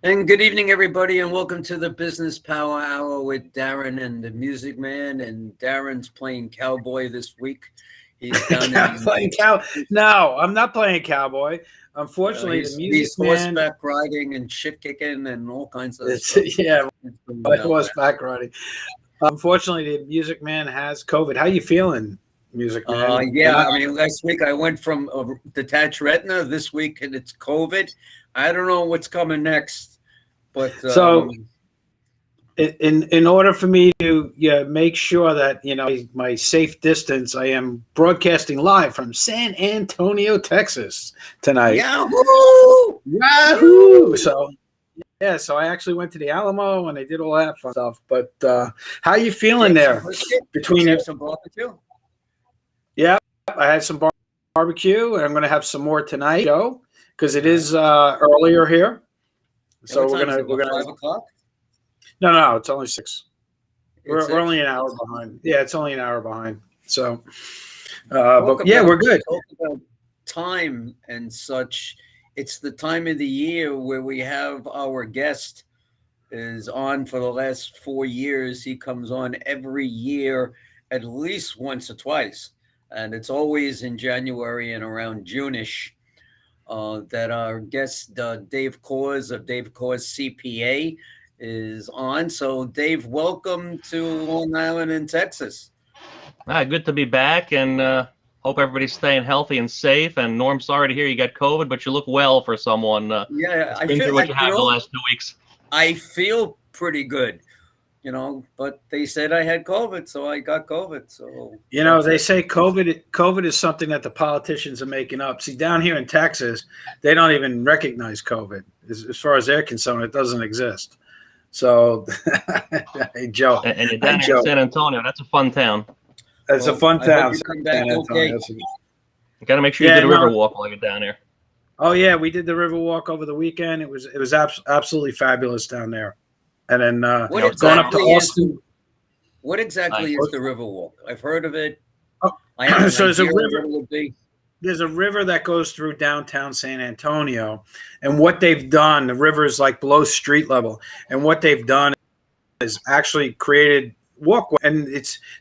And good evening, everybody, and welcome to the Business Power Hour with Darren and the Music Man. And Darren's playing cowboy this week. He's down playing cow. No, I'm not playing cowboy. Unfortunately, the Music he's Man. horseback riding and shit kicking and all kinds of It's, stuff. yeah, horseback riding. Unfortunately, the Music Man has COVID. How you feeling, Music Man? Yeah, I mean, last week I went from detached retina. This week and it's COVID. I don't know what's coming next. But so, in order for me to make sure that my safe distance, I am broadcasting live from San Antonio, Texas tonight. Yahoo! Yahoo! So I actually went to the Alamo and I did all that fun stuff. But how you feeling there? Between you have some barbecue? Yeah, I had some barbecue, and I'm going to have some more tonight, Joe, because it is earlier here. So we're gonna 5 o'clock. No, it's only 6. We're only an hour behind. Yeah, it's only an hour behind. So, but yeah, we're good. Talk about time and such. It's the time of the year where we have our guest is on for the last 4 years. He comes on every year, at least once or twice, and it's always in January and around June-ish. That our guest, Dave Korcz of Dave Korcz CPA, is on. So, Dave, welcome to Long Island in Texas. Good to be back, and hope everybody's staying healthy and safe. And Norm, sorry to hear you got COVID, but you look well for someone. Yeah, I feel what you have the last 2 weeks. I feel pretty good. But they said I had COVID, so I got COVID. So they say COVID is something that the politicians are making up. See, down here in Texas, they don't even recognize COVID. As far as they're concerned, it doesn't exist. So, hey, Joe. And you're down here in San Antonio. That's a fun town. It's a fun town. You come back okay. You got to make sure you do the river walk while you're down there. Oh yeah, we did the river walk over the weekend. It was absolutely fabulous down there. And then going up to Austin. What exactly is the Riverwalk? I've heard of it. So there's a river that goes through downtown San Antonio, and what they've done, the river is like below street level, and what they've done is actually created walkway, and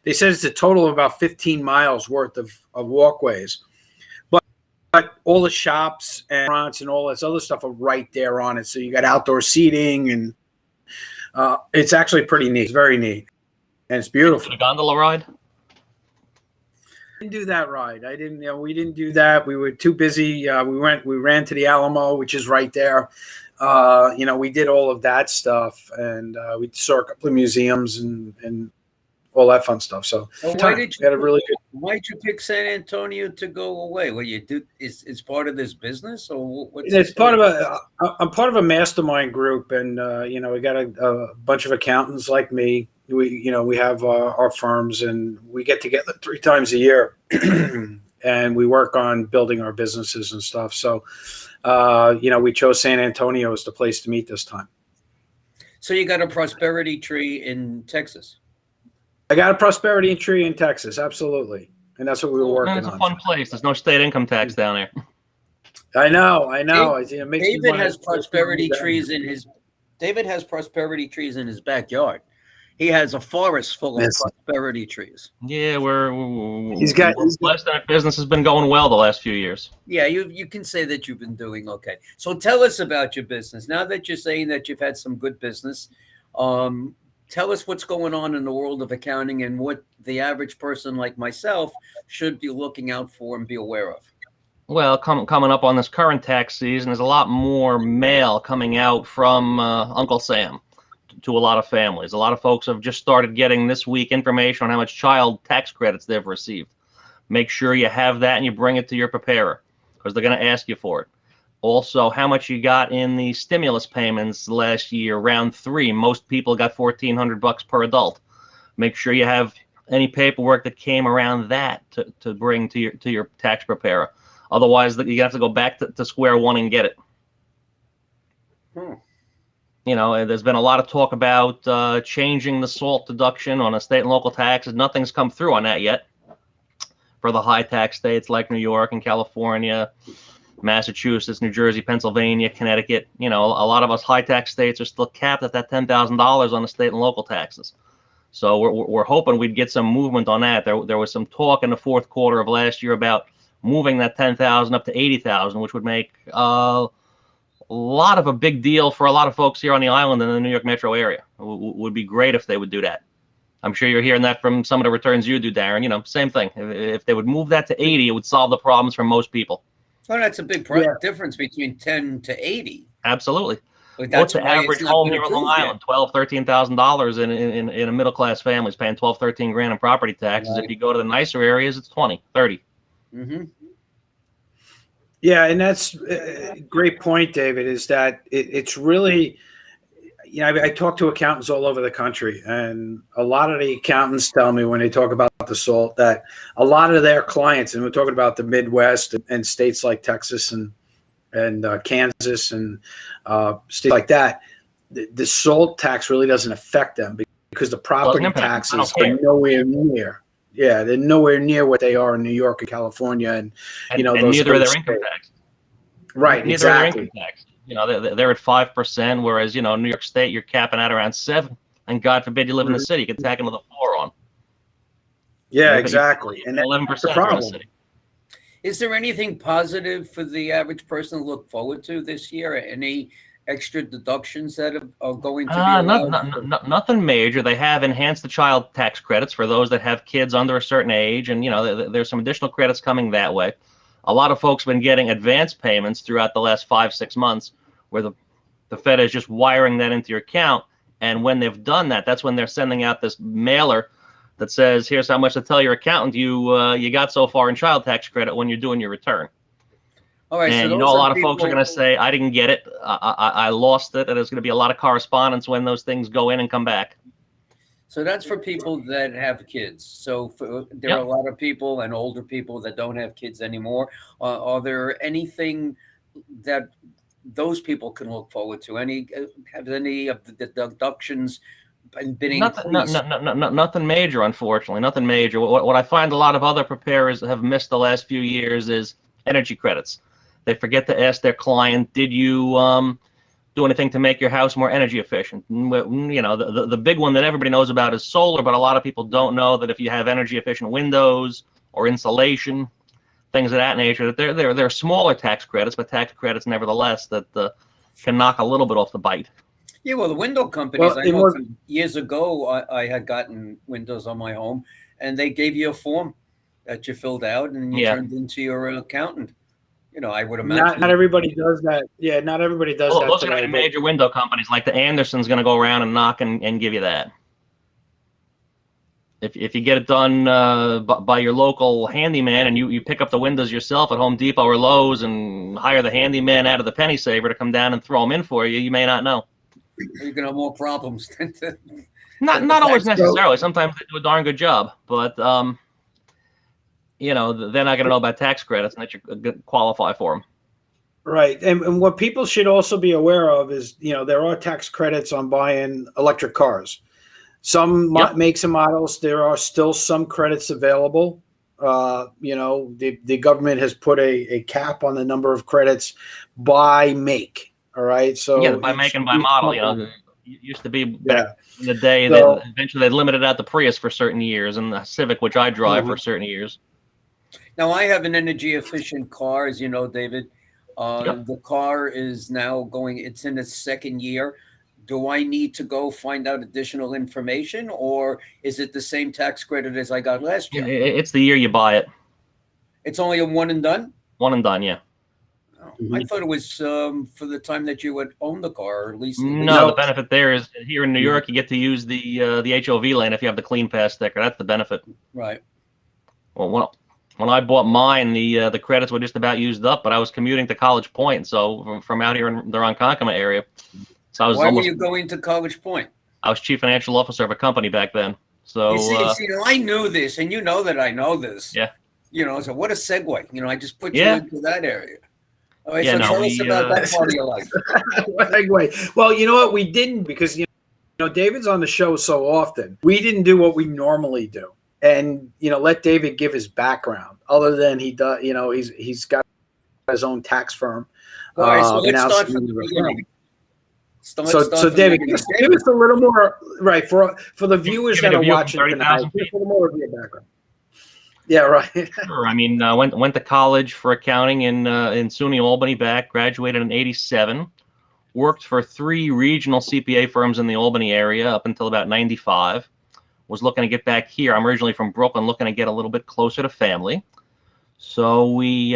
they said it's a total of about 15 miles worth of walkways. But all the shops and restaurants and all this other stuff are right there on it. So you got outdoor seating and it's actually pretty neat. It's very neat, and it's beautiful. The gondola ride? Didn't do that ride. I didn't. We didn't do that. We were too busy. We ran to the Alamo, which is right there. We did all of that stuff, and we saw a couple of museums and all that fun stuff. So why did you pick San Antonio to go away? What you do is part of this business, or what's it's part of I'm part of a mastermind group, and we got a bunch of accountants like me. We have our firms, and we get together 3 times a year, and we work on building our businesses and stuff. So, we chose San Antonio as the place to meet this time. So you got a prosperity tree in Texas. I got a prosperity tree in Texas, absolutely, and that's what we were working on. It's a fun place. There's no state income tax down there. I know. David has prosperity trees in his. David has prosperity trees in his backyard. He has a forest full of prosperity trees. Yeah, blessed that business has been going well the last few years. Yeah, you can say that you've been doing okay. So tell us about your business. Now that you're saying that you've had some good business, tell us what's going on in the world of accounting and what the average person like myself should be looking out for and be aware of. Well, coming up on this current tax season, there's a lot more mail coming out from Uncle Sam to a lot of families. A lot of folks have just started getting this week information on how much child tax credits they've received. Make sure you have that and you bring it to your preparer because they're going to ask you for it. Also, how much you got in the stimulus payments last year, round 3. Most people got $1,400 per adult. Make sure you have any paperwork that came around that to bring to your tax preparer. Otherwise, you have to go back to square one and get it. There's been a lot of talk about changing the SALT deduction on a state and local taxes. Nothing's come through on that yet for the high tax states like New York and California. Massachusetts, New Jersey, Pennsylvania, Connecticut. A lot of us high tax states are still capped at that $10,000 on the state and local taxes. So we're hoping we'd get some movement on that. There was some talk in the fourth quarter of last year about moving that 10,000 up to 80,000, which would make a lot of a big deal for a lot of folks here on the island and in the New York metro area. Would be great if they would do that. I'm sure you're hearing that from some of the returns you do, Darren. Same thing. If they would move that to 80, it would solve the problems for most people. Well, that's a big difference between 10 to 80. Absolutely. But what's the average home here on Long Island? $12,000-$13,000 in a middle class family is paying $12,000-$13,000 in property taxes. Right. If you go to the nicer areas, it's 20, 30. Mm-hmm. Yeah, and that's a great point, David. Is that it's really, I talk to accountants all over the country, and a lot of the accountants tell me when they talk about the SALT that a lot of their clients, and we're talking about the Midwest and states like Texas and Kansas and states like that, the SALT tax really doesn't affect them because the property taxes are nowhere near. Yeah, they're nowhere near what they are in New York and California, and those neither are their income tax. Right, neither exactly. Are their income tax. They're at 5%, whereas New York State you're capping at around 7%, and God forbid you live in the city, you can tack another 4 on. Yeah, exactly, and 11% that's the problem. in the city. Is there anything positive for the average person to look forward to this year? Any extra deductions that are going to be allowed? Nothing major. They have enhanced the child tax credits for those that have kids under a certain age, and there's some additional credits coming that way. A lot of folks have been getting advance payments throughout the last 5-6 months, where the Fed is just wiring that into your account, and when they've done that, that's when they're sending out this mailer that says, here's how much to tell your accountant you got so far in child tax credit when you're doing your return. All right, and so a lot of folks are going to say, I didn't get it, I lost it, and there's going to be a lot of correspondence when those things go in and come back. So that's for people that have kids. So there are a lot of people and older people that don't have kids anymore. Are there anything that those people can look forward to? Have any of the deductions been increased? Nothing major, unfortunately. Nothing major. What I find a lot of other preparers have missed the last few years is energy credits. They forget to ask their client, did you do anything to make your house more energy efficient? The big one that everybody knows about is solar, but a lot of people don't know that if you have energy efficient windows or insulation, things of that nature, that they're smaller tax credits, but tax credits nevertheless that can knock a little bit off the bite. Yeah, well, the window companies, I know years ago, I had gotten windows on my home, and they gave you a form that you filled out and you turned into your accountant. I would imagine. Not everybody does that. Yeah, not everybody does that. Those are going to be major window companies like the Anderson's going to go around and knock and give you that. If you get it done by your local handyman and you pick up the windows yourself at Home Depot or Lowe's and hire the handyman out of the penny saver to come down and throw them in for you, you may not know. You're going to have more problems. Not always necessarily. Sometimes they do a darn good job, but they're not going to know about tax credits and that you qualify for them. Right. And what people should also be aware of is, there are tax credits on buying electric cars. Some makes and models, there are still some credits available. The government has put a cap on the number of credits by make. All right. So by make and by model, it used to be back in the day that eventually they limited out the Prius for certain years and the Civic, which I drive for certain years. Now, I have an energy efficient car, as you know, David. The car is now it's in its second year. Do I need to go find out additional information, or is it the same tax credit as I got last year? It's the year you buy it. It's only a one and done? One and done, yeah. Oh, I thought it was for the time that you would own the car, or at least. No, the benefit there is here in New York, you get to use the HOV lane if you have the Clean Pass sticker. That's the benefit. Right. Well, when I bought mine, the credits were just about used up, but I was commuting to College Point, so from out here in the Ronkonkoma area. So Why were you going to College Point? I was chief financial officer of a company back then. So you see, I knew this, and you know that I know this. Yeah. So what a segue. I just put you into that area. All right, tell us about that part of your life. Segue. Well, you know what? We didn't because David's on the show so often. We didn't do what we normally do, and let David give his background. Other than he does, he's got his own tax firm. All right, so let's now start from the the beginning. So David, give us a little more, right, for the viewers that are watching tonight, just a little more of your background. Yeah, right. Sure. I mean, went to college for accounting in SUNY Albany back, graduated in '87, worked for 3 regional CPA firms in the Albany area up until about '95. Was looking to get back here. I'm originally from Brooklyn, looking to get a little bit closer to family. So we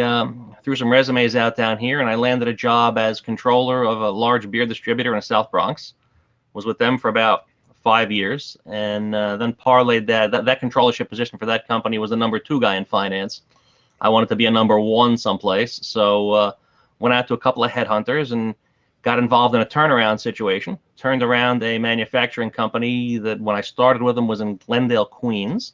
threw some resumes out down here, and I landed a job as controller of a large beer distributor in the South Bronx. Was with them for about 5 years, and then parlayed that controllership position for that company was the number 2 guy in finance. I wanted to be a number 1 someplace, so went out to a couple of headhunters and got involved in a turnaround situation. Turned around a manufacturing company that when I started with them was in Glendale, Queens.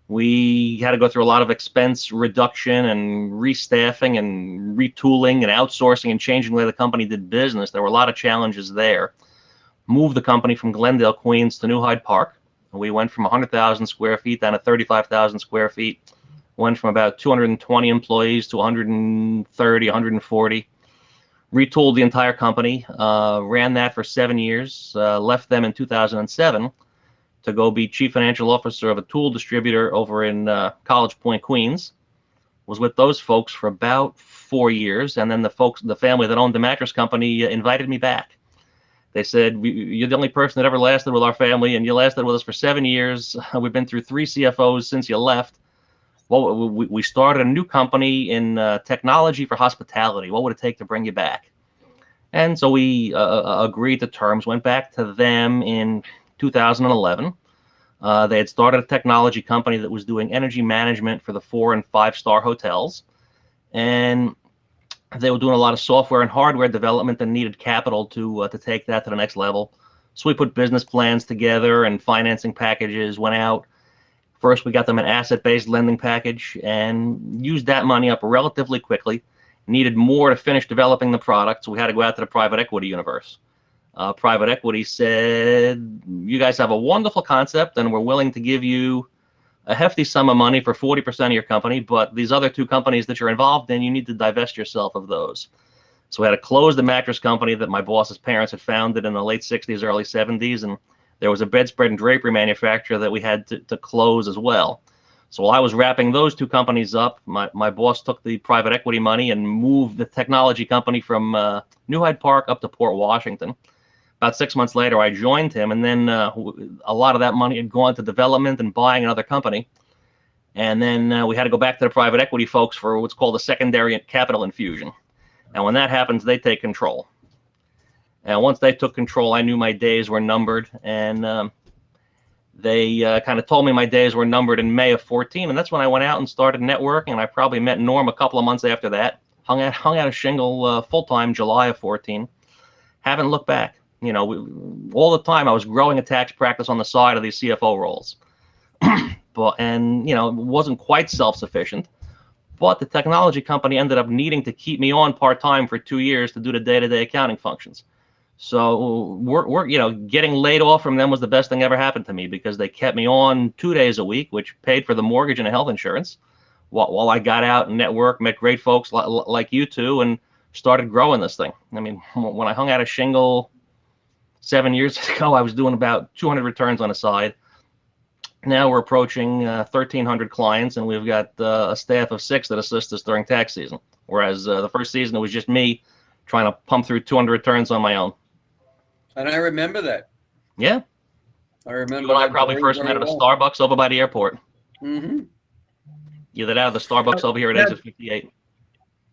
We had to go through a lot of expense reduction and restaffing and retooling and outsourcing and changing the way the company did business. There were a lot of challenges there. Moved the company from Glendale, Queens to New Hyde Park. We went from 100,000 square feet down to 35,000 square feet. Went from about 220 employees to 130, 140. Retooled the entire company, ran that for 7 years, left them in 2007 to go be chief financial officer of a tool distributor over in College Point, Queens. Was with those folks for about 4 years, and then the family that owned the mattress company invited me back. They said, you're the only person that ever lasted with our family, and you lasted with us for 7 years. We've been through 3 CFOs since you left. Well, we started a new company in technology for hospitality. What would it take to bring you back? And so we agreed to terms, went back to them in 2011. They had started a technology company that was doing energy management for the 4- and 5-star hotels. And they were doing a lot of software and hardware development and needed capital to take that to the next level. So we put business plans together and financing packages, went out. First, we got them an asset-based lending package and used that money up relatively quickly. Needed more to finish developing the product, so we had to go out to the private equity universe. Private equity said, you guys have a wonderful concept, and we're willing to give you a hefty sum of money for 40% of your company, but these other 2 companies that you're involved in, you need to divest yourself of those. So we had to close the mattress company that my boss's parents had founded in the late 60s, early 70s, and there was a bedspread and drapery manufacturer that we had to close as well. So while I was wrapping those 2 companies up, my boss took the private equity money and moved the technology company from New Hyde Park up to Port Washington. About 6 months later, I joined him, and then a lot of that money had gone to development and buying another company. And then we had to go back to the private equity folks for what's called a secondary capital infusion. And when that happens, they take control. And once they took control, I knew my days were numbered, and they kind of told me my days were numbered in May of 14, and that's when I went out and started networking, and I probably met Norm a couple of months after that. Hung out a shingle full-time July of 14. Haven't looked back. You know, all the time I was growing a tax practice on the side of these CFO roles. And, you know, it wasn't quite self-sufficient. But the technology company ended up needing to keep me on part-time for 2 years to do the day-to-day accounting functions. So we're you know, getting laid off from them was the best thing ever happened to me, because they kept me on 2 days a week, which paid for the mortgage and the health insurance, while I got out and networked, met great folks like you two, and started growing this thing. I mean, when I hung out a shingle 7 years ago, I was doing about 200 returns on the side. Now we're approaching 1,300 clients, and we've got a staff of 6 that assist us during tax season. Whereas the first season, it was just me trying to pump through 200 returns on my own. And I remember that. Yeah. I remember. You and I probably first met at a Starbucks over by the airport. Mm-hmm. Either that or the Starbucks over here at exit 58.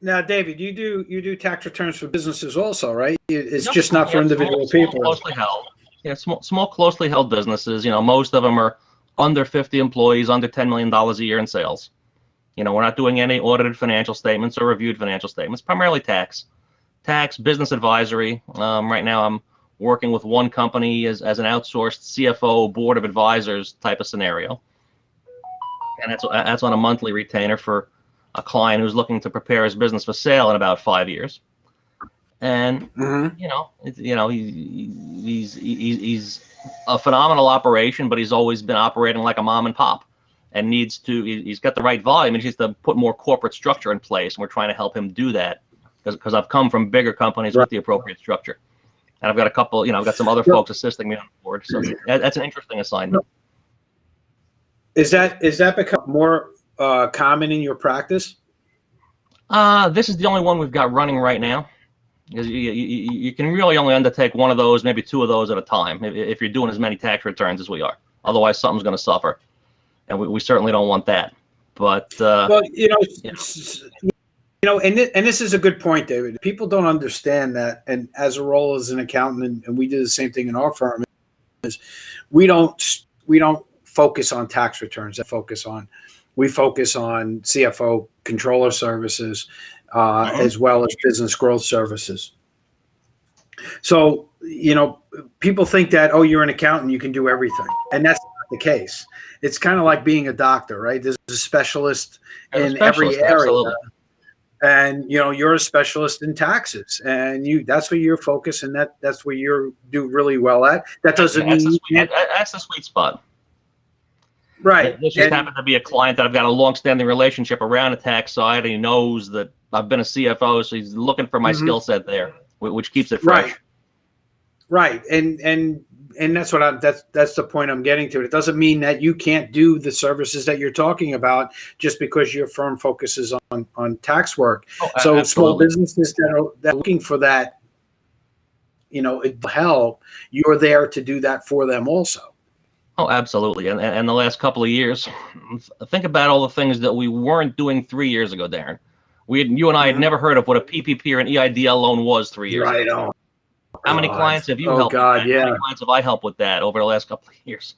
Now, David, you do tax returns for businesses also, right? It's just not for individual people. Small, closely held. Yeah, small, closely held businesses. You know, most of them are under 50 employees, under $10 million a year in sales. You know, we're not doing any audited financial statements or reviewed financial statements, primarily tax, business advisory. Right now I'm working with one company as an outsourced CFO board of advisors type of scenario. And that's on a monthly retainer for a client who's looking to prepare his business for sale in about 5 years. And he's a phenomenal operation, but he's always been operating like a mom and pop. and he's got the right volume, and he needs to put more corporate structure in place. And we're trying to help him do that because I've come from bigger companies with the appropriate structure. And I've got a couple, I've got some other folks assisting me on the board. So that's an interesting assignment. Is that become more common in your practice? This is the only one we've got running right now. You can really only undertake one of those, maybe two of those at a time, if you're doing as many tax returns as we are. Otherwise, something's going to suffer, and we certainly don't want that. But well, and this is a good point, David. People don't understand that, and as a role as an accountant, and we do the same thing in our firm, is we don't focus on tax returns. We focus on CFO controller services, as well as business growth services. So, people think that, oh, you're an accountant, you can do everything, and that's not the case. It's kind of like being a doctor, right? There's a specialist in every area. Absolutely. And you're a specialist in taxes, and that's where you're focused, and that's where you do really well at. That doesn't mean that's the sweet spot. Right. This just happened to be a client that I've got a long-standing relationship around the tax side, and he knows that I've been a CFO, so he's looking for my skill set there, which keeps it fresh. Right. And that's what that's the point I'm getting to. It doesn't mean that you can't do the services that you're talking about just because your firm focuses on tax work. So absolutely. Small businesses that are looking for that, help, you're there to do that for them also. Oh, absolutely. And the last couple of years, think about all the things that we weren't doing 3 years ago, Darren. You and I had never heard of what a PPP or an EIDL loan was 3 years ago. How many clients have you helped with that? Yeah. How many clients have I helped with that over the last couple of years?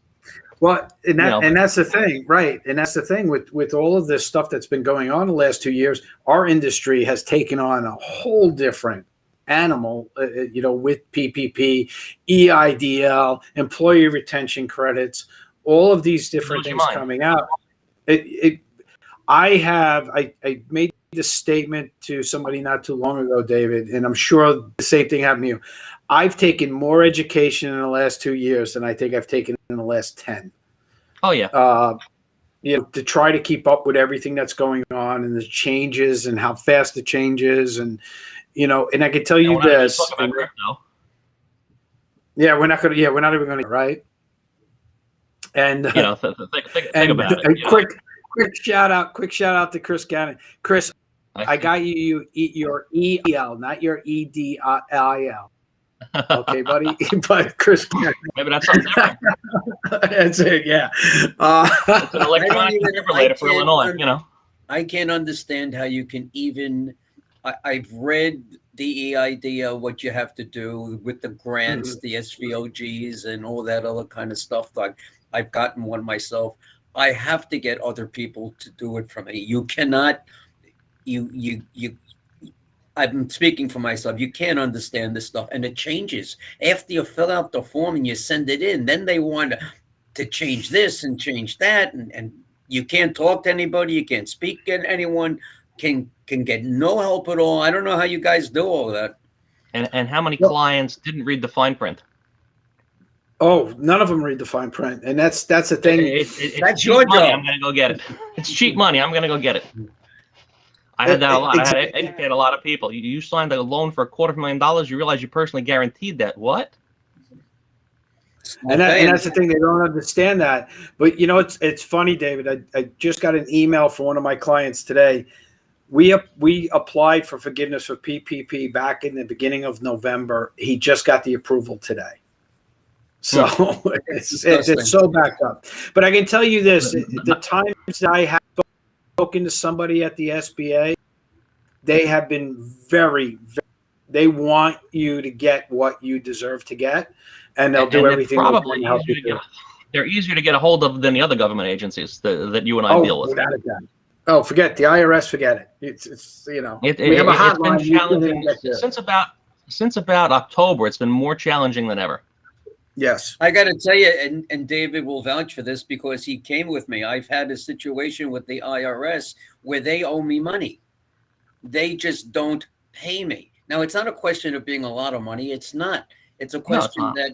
Well, and that's the thing, right? And that's the thing with all of this stuff that's been going on the last 2 years, our industry has taken on a whole different animal, with PPP, EIDL, employee retention credits, all of these different things coming out. I made this statement to somebody not too long ago, David, and I'm sure the same thing happened to you. I've taken more education in the last 2 years than I think I've taken in the last 10. Oh, yeah. To try to keep up with everything that's going on and the changes and how fast the changes and and I can tell you this. Yeah, we're not even going to, right? And think about it. Quick shout out to Chris Gannon. Chris, I got you your EL, not your EDIL. Okay, buddy. But Chris Gannon. Maybe that's something different. That's it. Yeah. It's an electronic defibrillator for Illinois. I can't understand how you can even. I've read the EIDL, what you have to do with the grants, the SVOGs, and all that other kind of stuff. Like I've gotten one myself. I have to get other people to do it for me. You cannot. I'm speaking for myself. You can't understand this stuff, and it changes after you fill out the form and you send it in. Then they want to change this and change that, and you can't talk to anybody. You can't speak to anyone. Can get no help at all. I don't know how you guys do all that. And how many clients didn't read the fine print? Oh, none of them read the fine print, and that's the thing. That's your job. I'm going to go get it. It's cheap money. I'm going to go get it. I had that a lot. I had to educate a lot of people. You signed a loan for $250,000. You realize you personally guaranteed that. What? And that's the thing. They don't understand that. But it's funny, David. I just got an email from one of my clients today. We applied for forgiveness for PPP back in the beginning of November. He just got the approval today. So it's so backed up. But I can tell you this, the times that I have spoken to somebody at the SBA, they have been very, they want you to get what you deserve to get, and they'll do everything they can to help you do. They're easier to get a hold of than the other government agencies that you and I deal with. Without a doubt. Oh, forget the IRS. Forget it. It's we have a hotline. It's been challenging since about October. It's been more challenging than ever. Yes, I got to tell you, and David will vouch for this because he came with me. I've had a situation with the IRS where they owe me money. They just don't pay me. Now, it's not a question of being a lot of money. It's not. It's a question that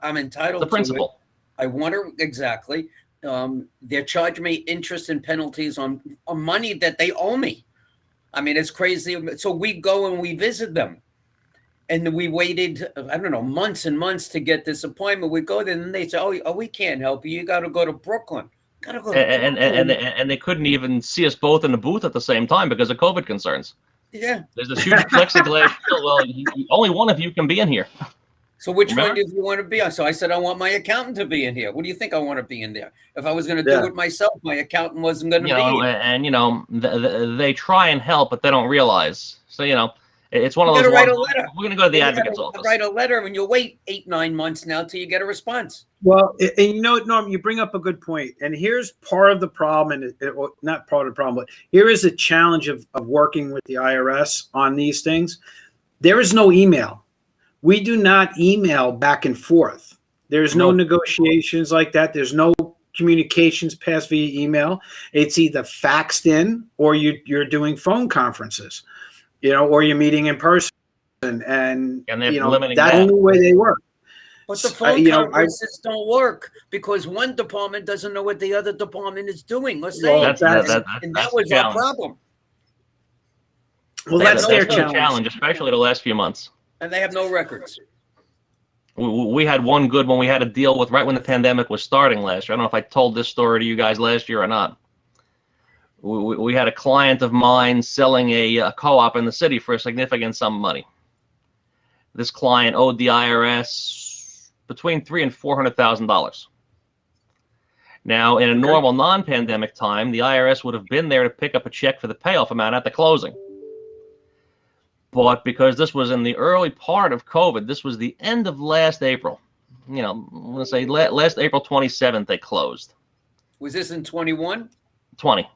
I'm entitled the principle. to it. I want to exactly. They're charging me interest and penalties on money that they owe me. I mean, it's crazy. So we go and we visit them. And we waited, I don't know, months and months to get this appointment. We go there and they say, oh, we can't help you. You got to go to Brooklyn. Gotta go to and they couldn't even see us both in the booth at the same time because of COVID concerns. Yeah. There's this huge plexiglass shield. Well, only one of you can be in here. So which one do you want to be on? So I said, I want my accountant to be in here. What do you think I want to be in there? If I was going to do it myself, my accountant wasn't going to be here. And, they try and help, but they don't realize. So, it's one of those. Write a letter. We're going to go to the advocate's office. Write a letter, and you'll wait 8-9 months now till you get a response. Well, and Norm, you bring up a good point. And here's part of the problem, and not part of the problem, but here is a challenge of working with the IRS on these things. There is no email. We do not email back and forth. There's no negotiations like that. There's no communications passed via email. It's either faxed in or you're doing phone conferences. Or you're meeting in person, and that's the only way they work. But the phone conferences don't work because one department doesn't know what the other department is doing. Let's say, that was our problem. Well, that's their challenge, especially the last few months. And they have no records. We had one good one we had to deal with right when the pandemic was starting last year. I don't know if I told this story to you guys last year or not. We had a client of mine selling a co-op in the city for a significant sum of money. This client owed the IRS between $300,000 and $400,000. Now, in a normal non-pandemic time, the IRS would have been there to pick up a check for the payoff amount at the closing. But because this was in the early part of COVID, this was the end of last April. I'm going to say last April 27th they closed. Was this in 21? 20.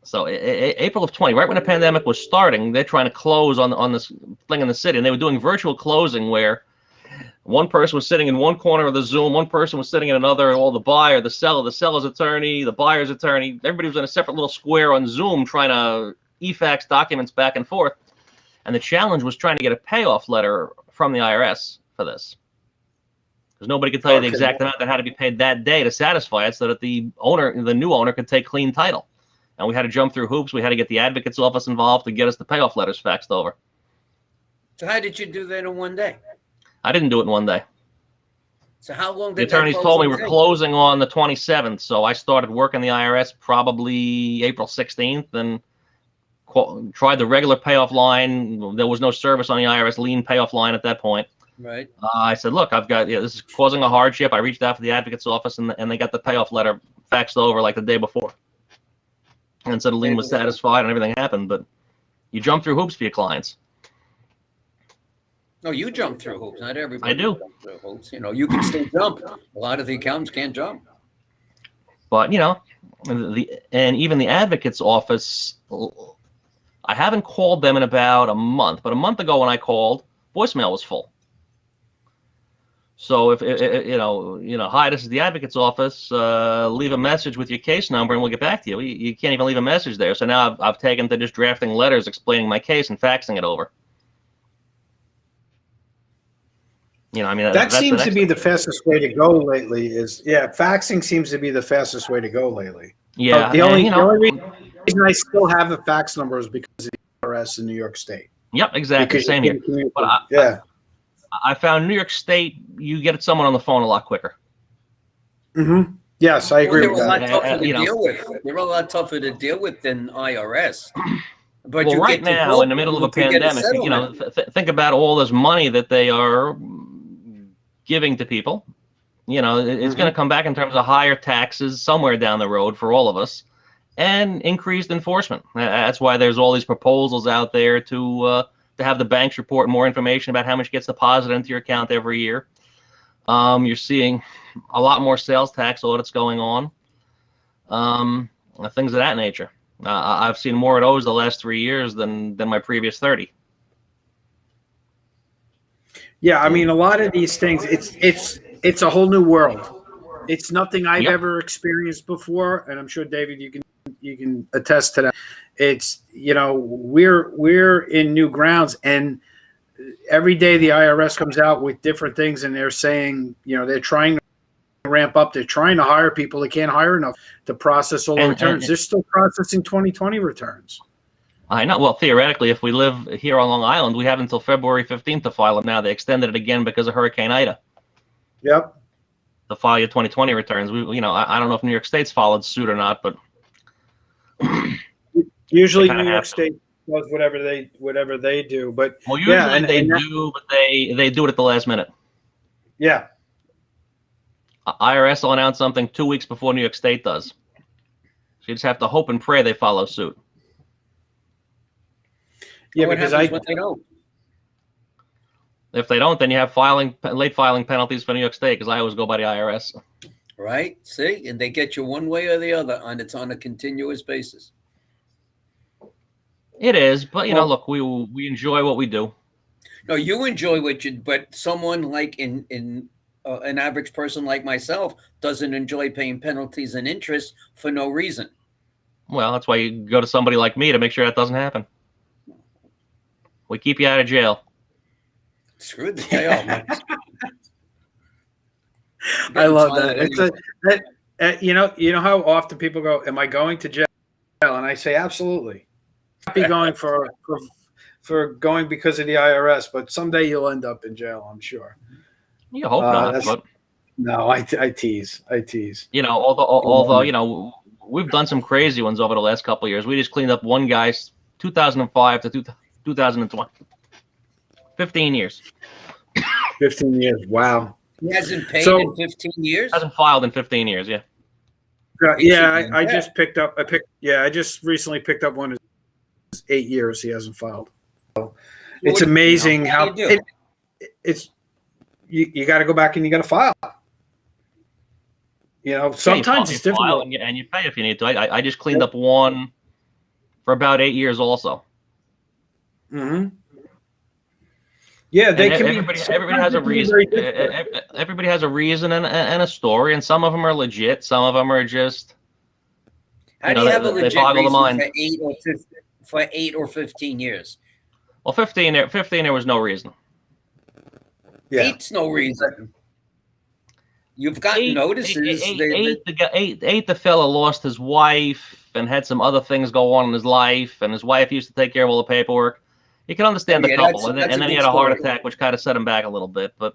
So April of 20, right when the pandemic was starting, they're trying to close on this thing in the city, and they were doing virtual closing where one person was sitting in one corner of the Zoom, one person was sitting in another, all the buyer, the seller, the seller's attorney, the buyer's attorney, everybody was in a separate little square on Zoom trying to e-fax documents back and forth. And the challenge was trying to get a payoff letter from the IRS for this. Because nobody could tell you the exact amount that had to be paid that day to satisfy it so that the new owner could take clean title. And we had to jump through hoops. We had to get the advocate's office involved to get us the payoff letters faxed over. So how did you do that in one day? I didn't do it in one day. So how long did the attorneys told me we're closing on the 27th, so I started working the IRS probably April 16th and tried the regular payoff line. There was no service on the IRS lien payoff line at that point. Right. I said, look, this is causing a hardship. I reached out to the advocate's office, and they got the payoff letter faxed over like the day before. And said the lien was satisfied and everything happened, but you jump through hoops for your clients. No, you jump through hoops. Not everybody. I do. Jump through hoops. You can still jump. A lot of the accountants can't jump. But and even the advocate's office, I haven't called them in about a month. But a month ago when I called, voicemail was full. So if hi, this is the advocate's office. Leave a message with your case number, and we'll get back to you. You can't even leave a message there. So now I've taken to just drafting letters explaining my case and faxing it over. That seems to be the fastest way to go lately. Faxing seems to be the fastest way to go lately. Yeah. The only reason I still have a fax number is because of the IRS in New York State. Yep, exactly. Same here. But I found New York State, you get someone on the phone a lot quicker. Mm-hmm. Yes, I agree with that. They're a lot tougher to deal with than IRS. But right now, in the middle of a pandemic, think about all this money that they are giving to people. It's going to come back in terms of higher taxes somewhere down the road for all of us, and increased enforcement. That's why there's all these proposals out there to have the banks report more information about how much gets deposited into your account every year. You're seeing a lot more sales tax audits going on, things of that nature. I've seen more of those the last 3 years than my previous 30. Yeah, I mean, a lot of these things, it's a whole new world. It's nothing I've ever experienced before, and I'm sure David, you can attest to that. It's we're in new grounds, and every day the IRS comes out with different things, and they're saying they're trying to ramp up. They're trying to hire people. They can't hire enough to process all the returns. They're still processing 2020 returns. I know. Well, theoretically, if we live here on Long Island, we have until February 15th to file them now. They extended it again because of Hurricane Ida. Yep. To file your 2020 returns. I don't know if New York State's followed suit or not, but usually New York State does whatever they do. But usually they do, but they do it at the last minute. Yeah. IRS will announce something 2 weeks before New York State does. So you just have to hope and pray they follow suit. Yeah, because when they don't? If they don't, then you have late filing penalties for New York State, because I always go by the IRS. Right. See, and they get you one way or the other, and it's on a continuous basis. It is, but look, we enjoy what we do. No, you enjoy what you, but someone like an average person like myself doesn't enjoy paying penalties and interest for no reason. Well, that's why you go to somebody like me to make sure that doesn't happen. We keep you out of jail. Screw the jail. I love that. You know how often people go, "Am I going to jail?" And I say, "Absolutely." Happy going for going because of the IRS, but someday you'll end up in jail, I'm sure. You hope not. But no, I tease. Although we've done some crazy ones over the last couple of years. We just cleaned up one guy's 2005 to 2020. 15 years. 15 years. Wow. He hasn't paid in 15 years? Hasn't filed in 15 years, yeah. I just recently picked up one. 8 years he hasn't filed. So it's amazing how it's you got to go back and you got to file. Sometimes it's difficult. And you pay if you need to. I just cleaned up one for about 8 years also. Mm-hmm. Yeah, everybody has a reason. Everybody has a reason and a story, and some of them are legit. Some of them are just. How do you have a legit reason for 8 or 15 years? Well, 15 there was no reason. Yeah. 8's no reason. You've got notices. The fella lost his wife and had some other things go on in his life, and his wife used to take care of all the paperwork. You can understand the couple, and then he had a heart attack, which kind of set him back a little bit. But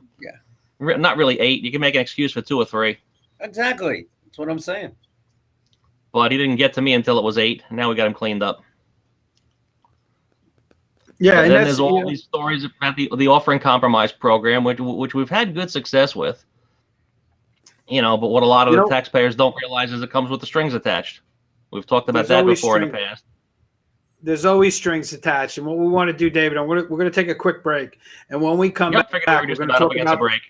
not really 8. You can make an excuse for 2 or 3. Exactly. That's what I'm saying. But he didn't get to me until it was 8. And now we got him cleaned up. Yeah, and then there's all these stories about the offering compromise program, which we've had good success with. But what a lot of the taxpayers don't realize is it comes with the strings attached. We've talked about that before in the past. There's always strings attached, and what we want to do, David, we're going to take a quick break, and when we come back, we're going to talk about a break.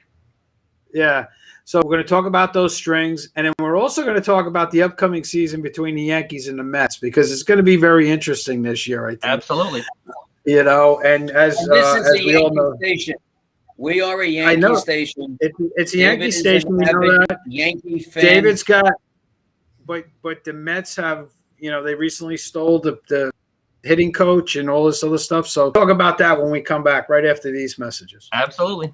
Yeah, so we're going to talk about those strings, and then we're also going to talk about the upcoming season between the Yankees and the Mets, because it's going to be very interesting this year, I think. Absolutely. And as we all know, station. We are a Yankee station. It's a Yankee station. We know that. Yankee fan. David's got, but the Mets have, they recently stole the hitting coach and all this other stuff. So talk about that when we come back right after these messages. Absolutely.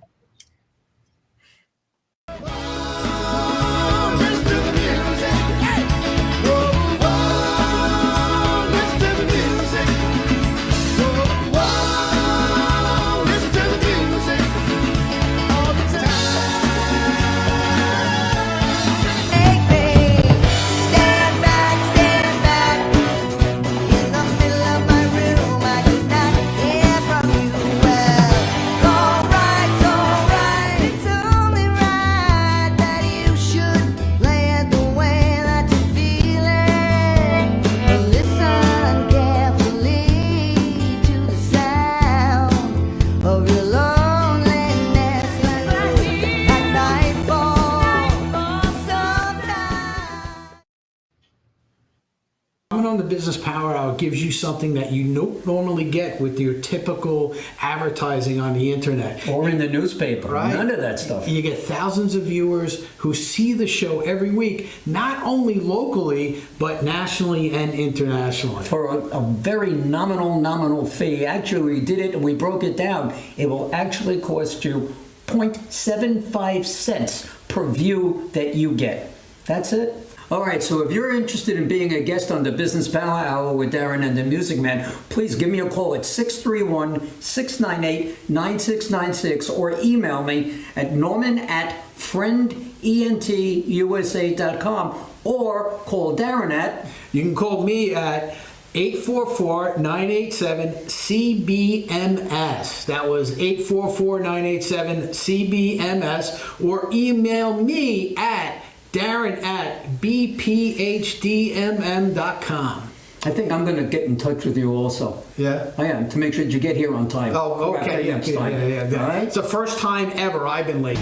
Business Power Hour gives you something that you don't normally get with your typical advertising on the internet. Or in the newspaper. Right? None of that stuff. You get thousands of viewers who see the show every week, not only locally, but nationally and internationally. For a very nominal fee. Actually, we did it and we broke it down. It will actually cost you 0.75 cents per view that you get. That's it. All right, so if you're interested in being a guest on the Business Panel Hour with Darren and the Music Man, please give me a call at 631-698-9696 or email me at norman@friendentusa.com or call Darren at... You can call me at 844-987-CBMS. That was 844-987-CBMS. Or email me at Darren@bphdmm.com. I think I'm going to get in touch with you also. Yeah? I am, to make sure that you get here on time. Oh, okay. Next time. Yeah. All right? It's the first time ever I've been late.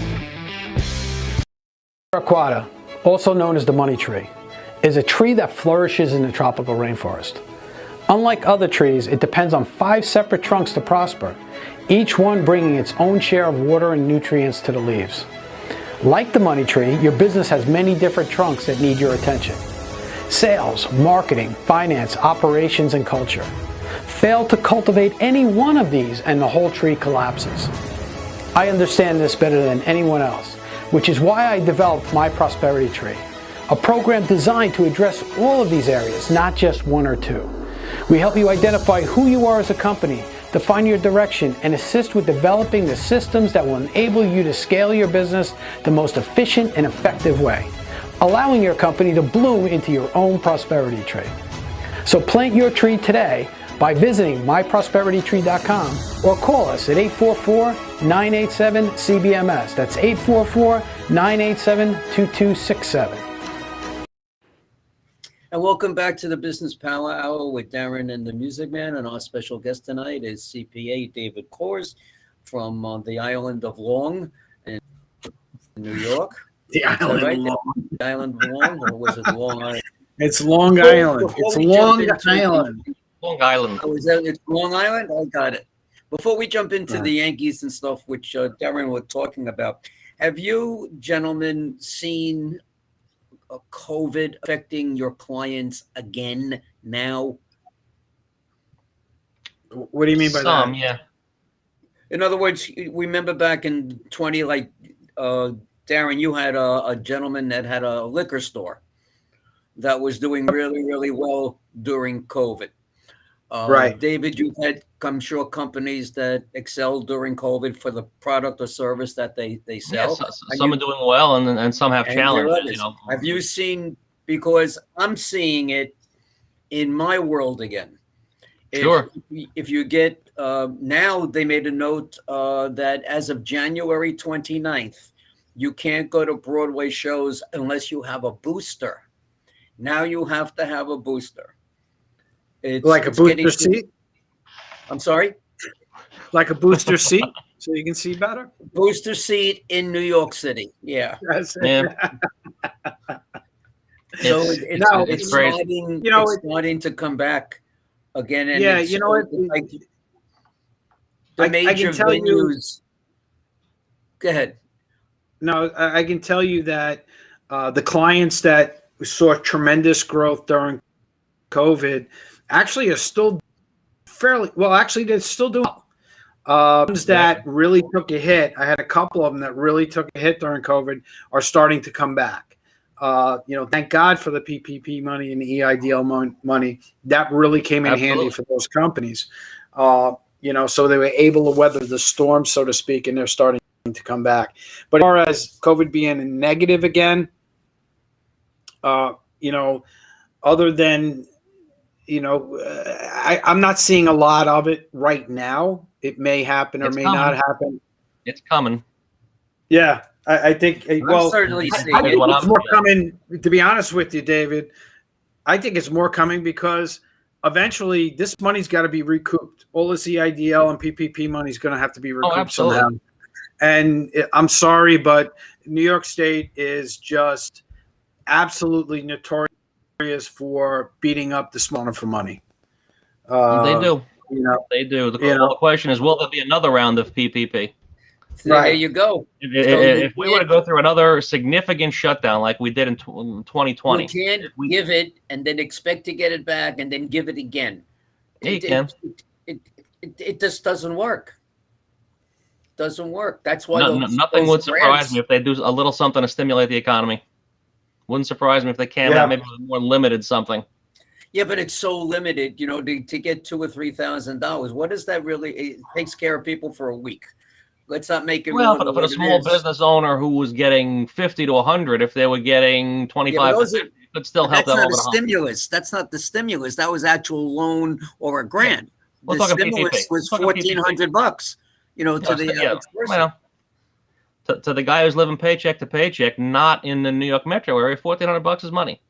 Aquata, also known as the money tree, is a tree that flourishes in the tropical rainforest. Unlike other trees, it depends on 5 separate trunks to prosper, each one bringing its own share of water and nutrients to the leaves. Like the money tree, your business has many different trunks that need your attention. Sales, marketing, finance, operations, and culture. Fail to cultivate any one of these and the whole tree collapses. I understand this better than anyone else, which is why I developed My Prosperity Tree, a program designed to address all of these areas, not just one or two. We help you identify who you are as a company, define your direction, and assist with developing the systems that will enable you to scale your business the most efficient and effective way, allowing your company to bloom into your own prosperity tree. So plant your tree today by visiting myprosperitytree.com or call us at 844-987-CBMS. That's 844-987-2267. And welcome back to the Business Panel Hour with Darren and the Music Man. And our special guest tonight is CPA David Korcz from the island of Long in New York. The island right? of Long. The island of Long, or was it Long Island? It's Long Island. It's Long Island. Long Island. Oh, is that it's Long Island? I got it. Before we jump into the Yankees and stuff, which Darren was talking about, have you gentlemen seen COVID affecting your clients again now? What do you mean by that? Yeah. In other words, remember back in 20, Darren, you had a gentleman that had a liquor store that was doing really, really well during COVID. Right. David, you've had, I'm sure, companies that excelled during COVID for the product or service that they sell. Yeah, some are doing well and some have challenges. Have you seen, because I'm seeing it in my world again. Sure. If you get, now they made a note that as of January 29th, you can't go to Broadway shows unless you have a booster. Now you have to have a booster. It's a booster seat? I'm sorry? Like a booster seat so you can see better? Booster seat in New York City. Yeah. That's it. Yeah. So it's crazy. starting to come back again. And yeah, you know what? The major I can tell venues. Go ahead. No, I can tell you that the clients that saw tremendous growth during COVID actually are still fairly well. Actually, they're still doing well. Ones that really took a hit. I had a couple of them that really took a hit during COVID are starting to come back. Thank God for the PPP money and the EIDL money. That really came in handy for those companies. So they were able to weather the storm, so to speak, and they're starting to come back. But as far as COVID being negative again, other than I'm not seeing a lot of it right now. It may happen or may not happen. It's coming. Yeah, I think. Well, certainly I think it's more coming. To be honest with you, David, I think it's more coming because eventually this money's got to be recouped. All this EIDL and PPP money is going to have to be recouped somehow. And I'm sorry, but New York State is just absolutely notorious for beating up the smaller for money. They do. They do. The question is, will there be another round of PPP? There you go. If we were to go through another significant shutdown like we did in 2020, you can't give it and then expect to get it back and then give it again. Yeah, you can. It just doesn't work. doesn't work. That's why nothing would surprise me if they do a little something to stimulate the economy. Wouldn't surprise me if they came out maybe with more limited something. Yeah, but it's so limited, to get $2,000 or $3,000. What is that really? It takes care of people for a week. Let's not make it. Well, for a small business owner who was getting 50 to 100, if they were getting 25 to 50, it could still help them over the hump. Stimulus. That's not the stimulus. That was actual loan or a grant. We're the talking stimulus PPP. was $1,400. To the average person. To the guy who's living paycheck to paycheck, not in the New York metro area, $1,400 is money.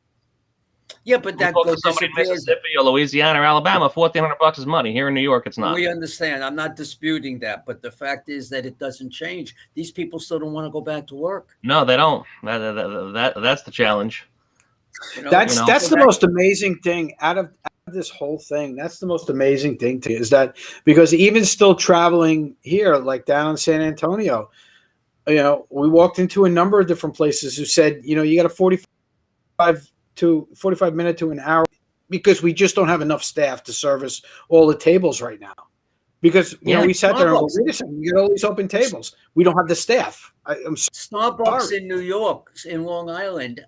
Yeah, but that goes to somebody in Mississippi or Louisiana or Alabama, $1,400 is money. Here in New York, it's not. We understand. I'm not disputing that, but the fact is that it doesn't change. These people still don't want to go back to work. No, they don't. That's the challenge. That's the most amazing thing out of this whole thing. That's the most amazing thing is that because even still traveling here, like down in San Antonio, we walked into a number of different places who said, you got a 45 minute to an hour because we just don't have enough staff to service all the tables right now. Because we sat there and go, wait a second, we got all these open tables. We don't have the staff. I'm Starbucks sorry. in New York, in Long Island,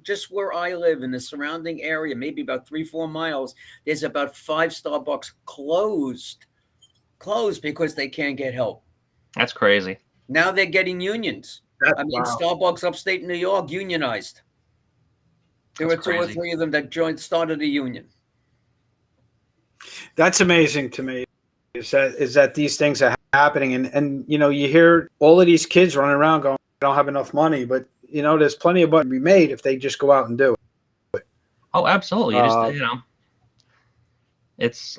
just where I live in the surrounding area, maybe about 3-4 miles, there's about 5 Starbucks closed because they can't get help. That's crazy. Now they're getting unions. Wow. Starbucks upstate New York unionized. There were 2 or 3 of them that started a union. That's amazing to me. Is that these things are happening, and you hear all of these kids running around going, "I don't have enough money," but there's plenty of money to be made if they just go out and do it. Oh, absolutely. It's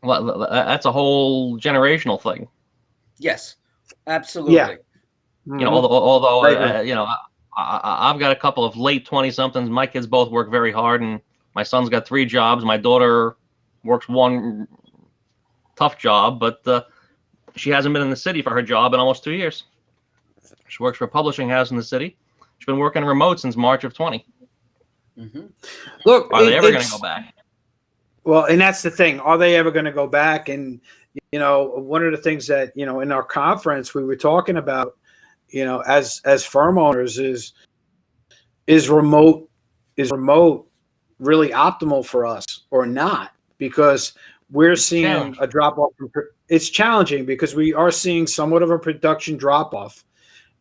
that's a whole generational thing. Yes, absolutely. Yeah. Mm-hmm. Although I've got a couple of late 20-somethings. My kids both work very hard, and my son's got 3 jobs. My daughter works 1 tough job, but she hasn't been in the city for her job in almost 2 years. She works for a publishing house in the city. She's been working remote since March of 20. Mm-hmm. Look, are they ever going to go back? Well, and that's the thing. Are they ever going to go back? And one of the things that in our conference we were talking about, as firm owners is remote really optimal for us or not? Because we're seeing a drop off. It's challenging because we are seeing somewhat of a production drop off.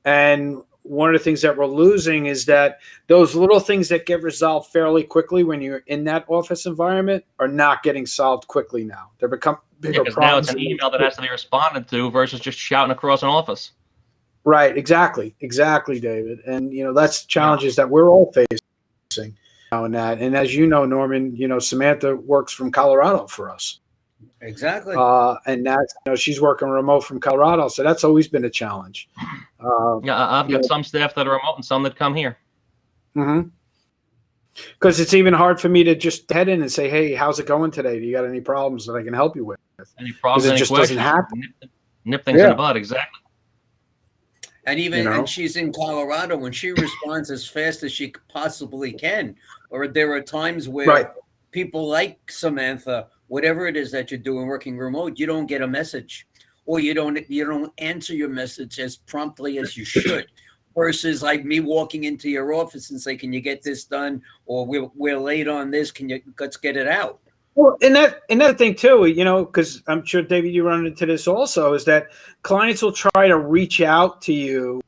And one of the things that we're losing is that those little things that get resolved fairly quickly when you're in that office environment are not getting solved quickly now. They're become bigger problems. Now it's an email that has to be responded to versus just shouting across an office. Right. Exactly, David. And, that's challenges that we're all facing now and that. And as you know, Norman, Samantha works from Colorado for us. Exactly. And that's, she's working remote from Colorado. So that's always been a challenge. I've got some staff that are remote and some that come here. Mm-hmm. Because it's even hard for me to just head in and say, hey, how's it going today? Do you got any problems that I can help you with? Any problems? Because it just doesn't happen. Nip things in the bud. Exactly. And and she's in Colorado when she responds as fast as she possibly can. Or there are times where people like Samantha, whatever it is that you're doing working remote, you don't get a message, or you don't answer your message as promptly as you should. Versus like me walking into your office and say, "Can you get this done?" Or "We're late on this. Let's get it out." Well, and that thing too, because I'm sure, David, you run into this also, is that clients will try to reach out to you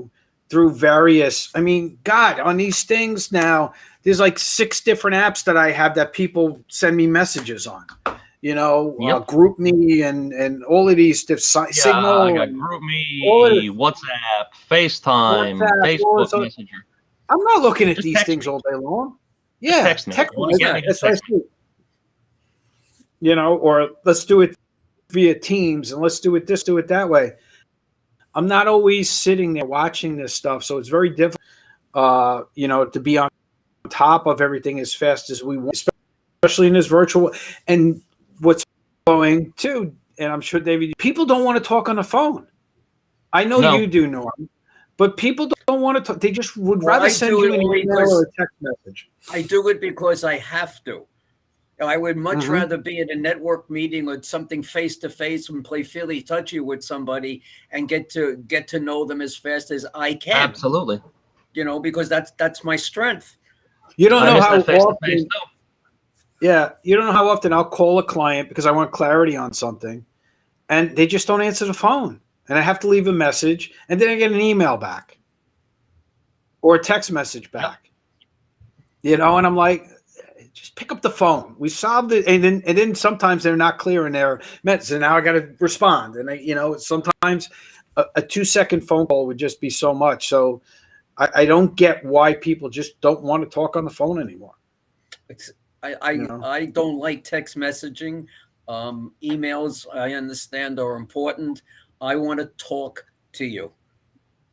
through various. I mean, God, on these things now, there's like 6 different apps that I have that people send me messages on. Group Me and all of these Signal. I got Group Me, WhatsApp, FaceTime, Facebook Messenger. I'm not looking at these things all day long. Yeah, text me. That's what I see. Or let's do it via Teams and let's do it that way. I'm not always sitting there watching this stuff, so it's very difficult, to be on top of everything as fast as we want, especially in this virtual. And what's going too, and I'm sure, David, people don't want to talk on the phone. I know you do, Norm, but people don't want to talk. They just would rather send you an email or a text message. I do it because I have to. I would much rather be at a network meeting or something face to face and play Philly touchy with somebody and get to know them as fast as I can. Absolutely. Because that's my strength. You don't know how often. Too. Yeah, you don't know how often I'll call a client because I want clarity on something, and they just don't answer the phone, and I have to leave a message, and then I get an email back or a text message back. And I'm like, just pick up the phone. We solved it, and then sometimes they're not clear in their message, so now I got to respond, and sometimes a 2-second phone call would just be so much. So I don't get why people just don't want to talk on the phone anymore. I don't like text messaging. Emails, I understand, are important. I want to talk to you.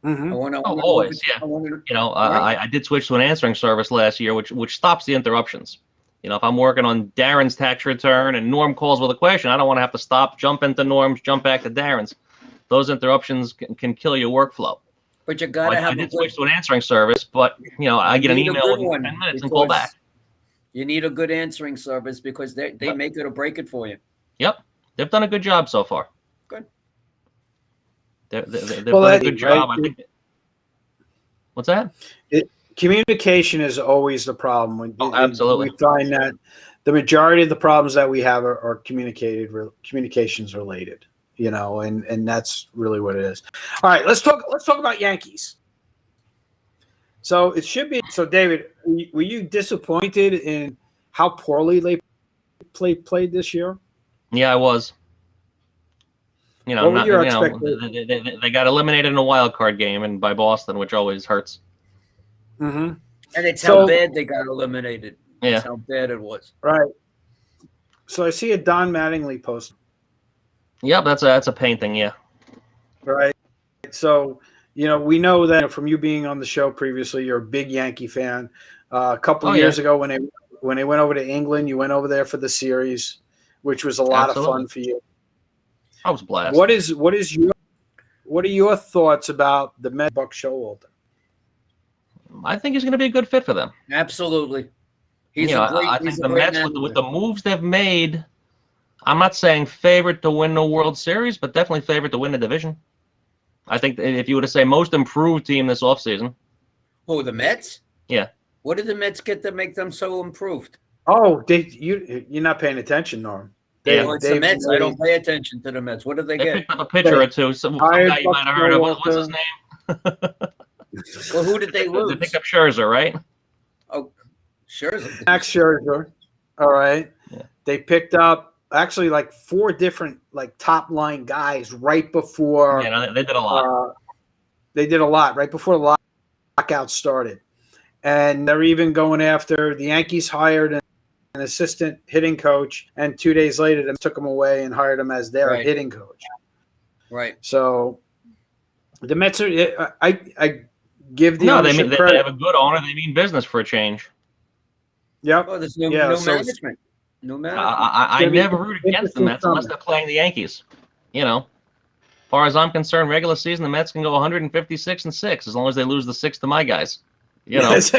Mm-hmm. Always, yeah. I did switch to an answering service last year, which stops the interruptions. If I'm working on Darren's tax return and Norm calls with a question, I don't want to have to stop, jump into Norm's, jump back to Darren's. Those interruptions can kill your workflow. But you got to have. I did switch to an answering service, but I get an email in 10 minutes and call back. You need a good answering service because they make it or break it for you. Yep, they've done a good job so far. Good. They've done a good job. I think. What's that? Communication is always the problem. Absolutely. We find that the majority of the problems that we have are communications related. And that's really what it is. All right, let's talk about Yankees. So it should be. So David, were you disappointed in how poorly they played this year? Yeah, I was. What were your expectations? They got eliminated in a wild card game and by Boston, which always hurts. Mm-hmm. And it's how bad they got eliminated. Yeah, it's how bad it was. Right. So I see a Don Mattingly post. Yep, that's a painting. Yeah. Right. So. We know that from you being on the show previously, you're a big Yankee fan. A couple of years ago, when they went over to England, you went over there for the series, which was a lot of fun for you. I was blessed. What are your thoughts about the Met Buck Showalter? I think he's going to be a good fit for them. Absolutely. I think the Mets with the moves they've made. I'm not saying favored to win the World Series, but definitely favored to win the division. I think if you were to say most improved team this offseason. Oh, the Mets? Yeah. What did the Mets get to make them so improved? Oh, you're not paying attention, Norm. It's the Mets. I don't pay attention to the Mets. What did they get? Picked up a pitcher or two. Some guy you might have heard of. What's his name? Well, who did they lose? They picked up Scherzer, right? Oh, Scherzer. Max Scherzer. All right. Yeah. They picked up actually like 4 different top line guys right before. Yeah, they did a lot. They did a lot right before the lockout started, and they're even going after the Yankees. Hired an assistant hitting coach, and 2 days later, they took him away and hired him as their hitting coach. Right. So the Mets are. I give the ownership credit. They have a good owner. They mean business for a change. Yep. Oh, there's no management. No matter. I never root against the Mets unless they're playing the Yankees. As far as I'm concerned, regular season, the Mets can go 156-6 as long as they lose the 6 to my guys. But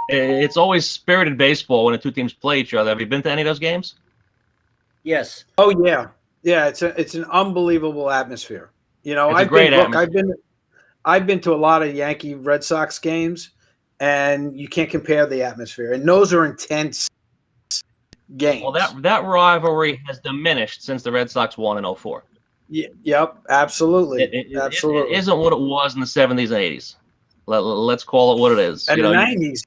it's always spirited baseball when the two teams play each other. Have you been to any of those games? Yes. Oh yeah, yeah. It's an unbelievable atmosphere. I've been to a lot of Yankee Red Sox games. And you can't compare the atmosphere. And those are intense games. Well, that rivalry has diminished since the Red Sox won in 2004. Yep, absolutely. Absolutely. It isn't what it was in the 70s and 80s. Let's call it what it is. And the 90s.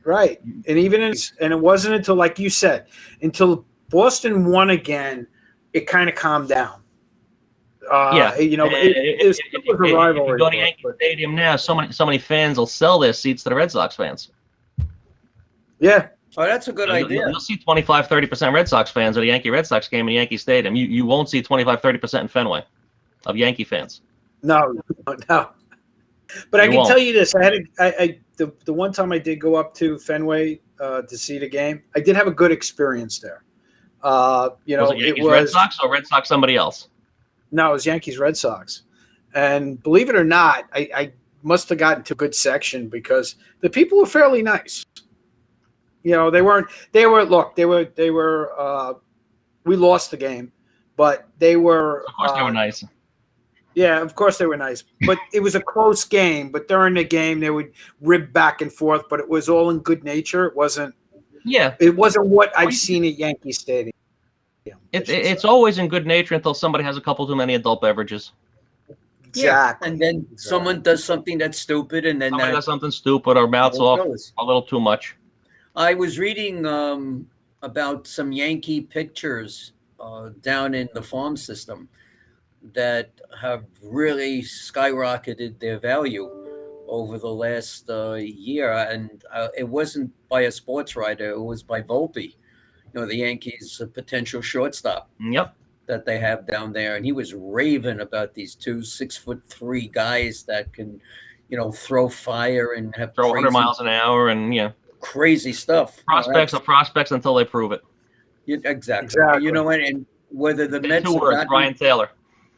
Right. And it wasn't until, like you said, until Boston won again, it kind of calmed down. It was a rivalry. If you go to Yankee Stadium now, so many fans will sell their seats to the Red Sox fans. Yeah. Oh, that's a good idea. You'll see 25-30% Red Sox fans at a Yankee Red Sox game in Yankee Stadium. You won't see 25-30% in Fenway of Yankee fans. No. But I can tell you this: the one time I did go up to Fenway to see the game, I did have a good experience there. Was it Yankees Red Sox or Red Sox somebody else? No, it was Yankees Red Sox, and believe it or not, I must have gotten to a good section because the people were fairly nice. You know, they were. We lost the game, but they were. Of course, they were nice. Yeah, of course they were nice, but it was a close game. But during the game, they would rib back and forth, but it was all in good nature. It wasn't. Yeah, it wasn't what I've seen at Yankee Stadium. It's always in good nature until somebody has a couple too many adult beverages. Exactly. And then someone does something that's stupid, and then Somebody does something stupid or mouths off a little too much. I was reading about some Yankee pitchers down in the farm system that have really skyrocketed their value over the last year. And it wasn't by a sports writer, it was by Volpe, the Yankees' potential shortstop. Yep. That they have down there. And he was raving about these 2 6'3" guys that can, throw fire and have throw 100 miles an hour and crazy stuff. Prospects are prospects until they prove it. Exactly. And whether the Mets have gotten, Brian Taylor.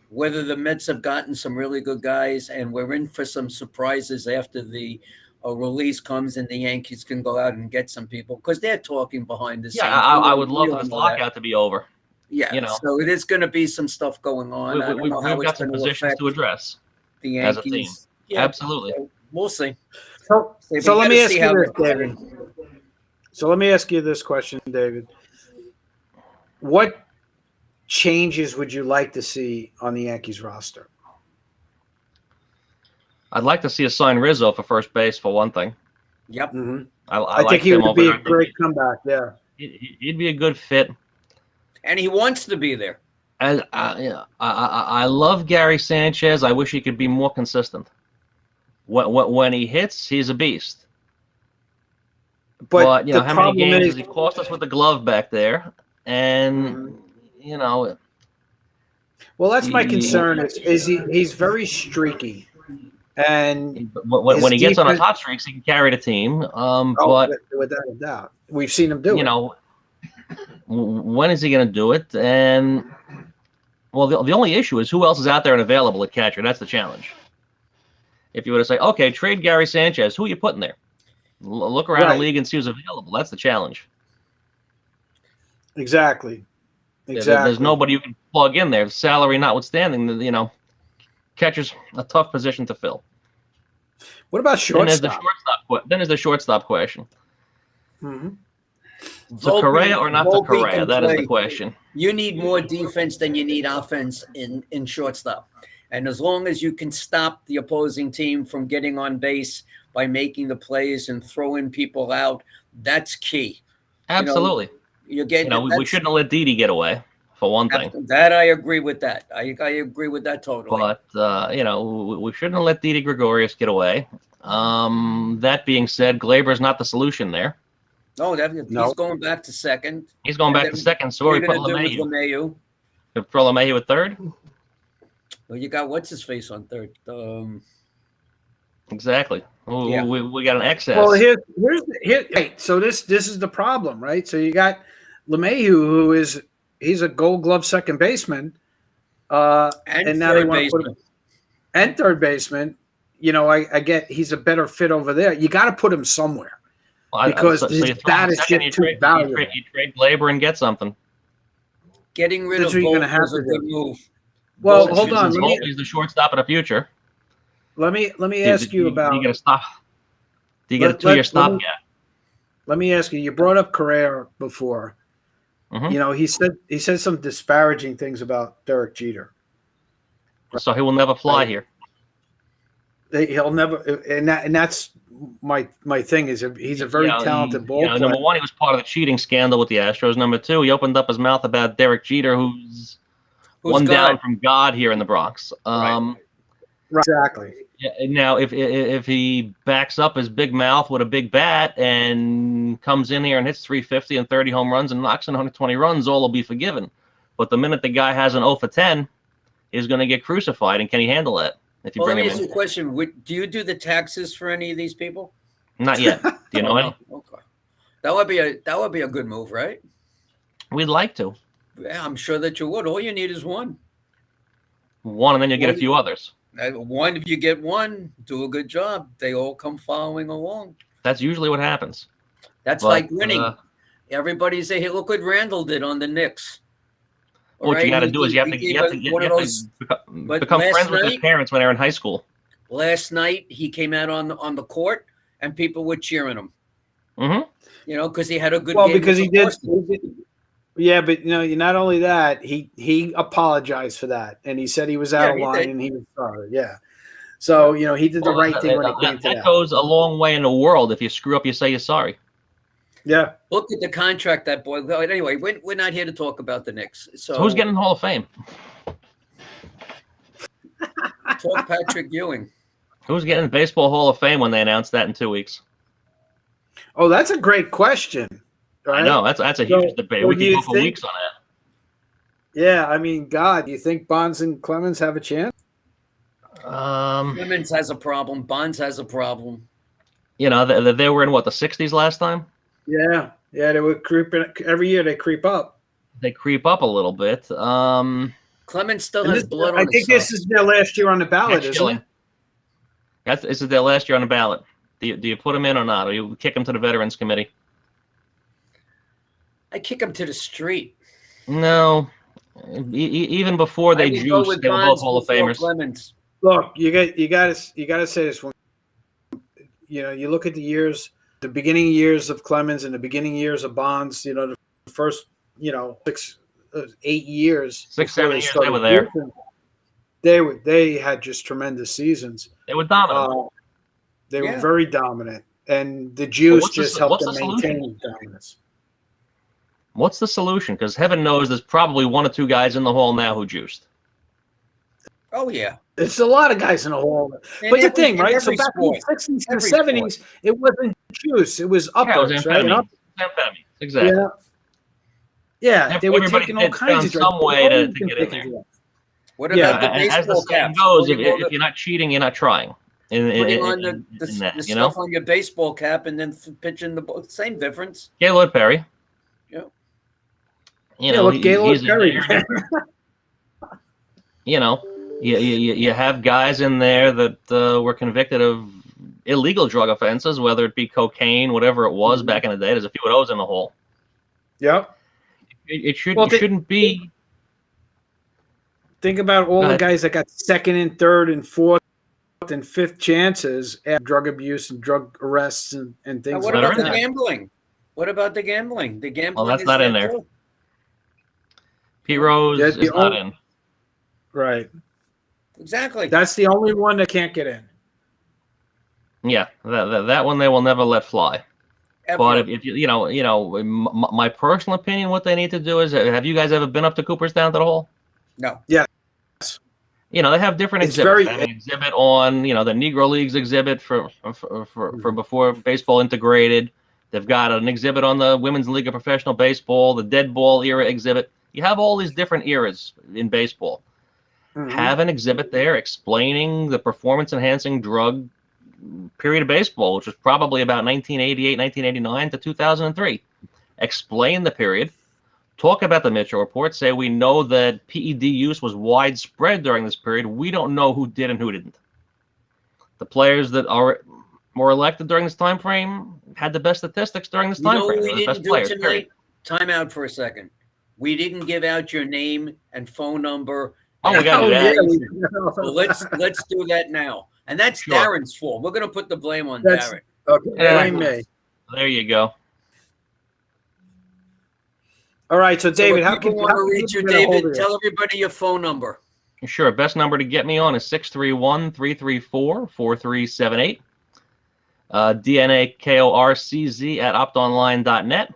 Whether the Mets have gotten some really good guys, and we're in for some surprises after the release comes, and the Yankees can go out and get some people because they're talking behind the scenes. Yeah, I would love this lockout to be over. Yeah, so it is going to be some stuff going on. We've got some positions to address the Yankees. As a team. Yeah, absolutely. So we'll see. So let me ask you this, David. So let me ask you this question, David. What changes would you like to see on the Yankees roster? I'd like to see us sign Rizzo for first base for one thing. Yep. Mm-hmm. I think he would be a great comeback. Yeah, he'd be a good fit, and he wants to be there. And I love Gary Sanchez. I wish he could be more consistent. When he hits, he's a beast. But how many games has he cost us with the glove back there? And well, that's my concern. Is he's very streaky, and when he gets on his hot streaks, he can carry the team. But without a doubt, we've seen him do it. When is he going to do it? And the only issue is who else is out there and available at catcher. That's the challenge. If you were to say, okay, trade Gary Sanchez, who are you putting there? Look around the league and see who's available. That's the challenge. Exactly. There's nobody you can plug in there. Salary notwithstanding, catcher's a tough position to fill. What about shortstop? Then there's the shortstop question. Mm-hmm. So Correa or not to Correa? That is the question. You need more defense than you need offense in shortstop. And as long as you can stop the opposing team from getting on base by making the plays and throwing people out, that's key. Absolutely. We shouldn't have let Didi get away, for one thing. That I agree with that. I agree with that totally. But, we shouldn't have let Didi Gregorius get away. That being said, Glaber's not the solution there. No, he's going back to second. He's going back to second, so we put LeMahieu. Throw LeMahieu at third? Well, you got what's-his-face on third. Exactly. We got an excess. Well, here. So this is the problem, right? So you got LeMahieu, he's a Gold Glove second baseman, and now they want to put him and third baseman. I get he's a better fit over there. You got to put him somewhere because his bat is just too valuable. You trade Glaber and get something. Getting rid of Bolt is a good move. Well, hold on. He's the shortstop of the future. Let me ask you about. Do you get a stop? Do you get a 2-year stopgap? Let me ask you. You brought up Correa before. Mm-hmm. He said some disparaging things about Derek Jeter. So he will never fly here. He'll never, and that's my thing. Is he's a very talented ball player. Number one, he was part of the cheating scandal with the Astros. Number two, he opened up his mouth about Derek Jeter, who's one God. Down from God here in the Bronx. Right. Exactly. Yeah, now, if he backs up his big mouth with a big bat and comes in here and hits 350 and 30 home runs and knocks in 120 runs, all will be forgiven. But the minute the guy has an 0 for 10, he's going to get crucified. And can he handle that? If you bring him in? Let me ask you a question. Do you do the taxes for any of these people? Not yet. Do you know any? Okay. That would be a good move, right? We'd like to. Yeah, I'm sure that you would. All you need is one. One, and then you get a few others. One, if you get one, do a good job. They all come following along. That's usually what happens. That's like winning. Everybody say, "Hey, look what Randall did on the Knicks." What you got to do is you have to become friends with his parents when they're in high school. Last night, he came out on the court, and people were cheering him. Mm-hmm. You know, because he had a good game. Well, because he did. Yeah, but not only that, he apologized for that, and he said he was out of line and he was sorry. Yeah, so he did the right thing when it came to that. That goes a long way in the world. If you screw up, you say you're sorry. Yeah. Look at the contract that boy. Anyway, we're not here to talk about the Knicks. So who's getting in the Hall of Fame? Talk Patrick Ewing. Who's getting the Baseball Hall of Fame when they announce that in 2 weeks? Oh, that's a great question. Right? I know that's a huge debate. We can go for weeks on that. Yeah, I mean, God, do you think Bonds and Clemens have a chance? Clemens has a problem. Bonds has a problem. They were in the 60s last time. Yeah, they were creeping every year. They creep up. They creep up a little bit. Clemens still has blood on his I think this is their last year on the ballot, isn't it? This is their last year on the ballot. Do you put them in or not? Or you kick them to the Veterans Committee? I kick them to the street. No, even before they juiced, they were both Hall of Famers. Clemens. Look, you got to say this one. You look at the years, the beginning years of Clemens and the beginning years of Bonds. The first 8 years, 6-7 years they were there. They had just tremendous seasons. They were dominant. They were very dominant, and the juice just helped them maintain dominance. What's the solution? Because heaven knows there's probably 1 or 2 guys in the hall now who juiced. Oh, yeah. It's a lot of guys in the hall. But the thing, right? So back in the 60s and 70s, it wasn't juice. It was uppers, right? Exactly. Yeah, they were taking all kinds of drugs. Some way to get in there. What about the baseball as the saying goes, if you're not cheating, you're not trying. Putting on the stuff on your baseball cap and then pitching the ball. Same difference. Gaylord Perry. Yeah. Gaylord Perry. You have guys in there that were convicted of illegal drug offenses, whether it be cocaine, whatever it was back in the day. There's a few of those in the hole. Yep. It shouldn't be. Think about all the guys that got second and third and fourth and fifth chances after drug abuse and drug arrests and things like that. What about the gambling? What about the gambling? The gambling. Well, that's not in there. Pete Rose is not in. Right. Exactly. That's the only one that can't get in. Yeah, that one they will never let fly. Ever. But if my personal opinion, what they need to do is, have you guys ever been up to Cooperstown to the hole? No. Yes. They have different exhibits. They have an exhibit on, the Negro Leagues exhibit for before baseball integrated. They've got an exhibit on the Women's League of Professional Baseball, the dead ball era exhibit. You have all these different eras in baseball. Mm-hmm. Have an exhibit there explaining the performance-enhancing drug period of baseball, which was probably about 1988, 1989 to 2003. Explain the period. Talk about the Mitchell Report. Say we know that PED use was widespread during this period. We don't know who did and who didn't. The players that were elected during this time frame had the best statistics during this time frame. We didn't do tonight. Time out for a second. We didn't give out your name and phone number. Oh, we got to do that. So let's do that now. And that's Darren's fault. We're going to put the blame on Darren. Okay, blame me. There you go. All right, so David, how can you want to reach you, David? Tell everybody your phone number. Sure. Best number to get me on is 631-334-4378. DNAKORCZ@optonline.net.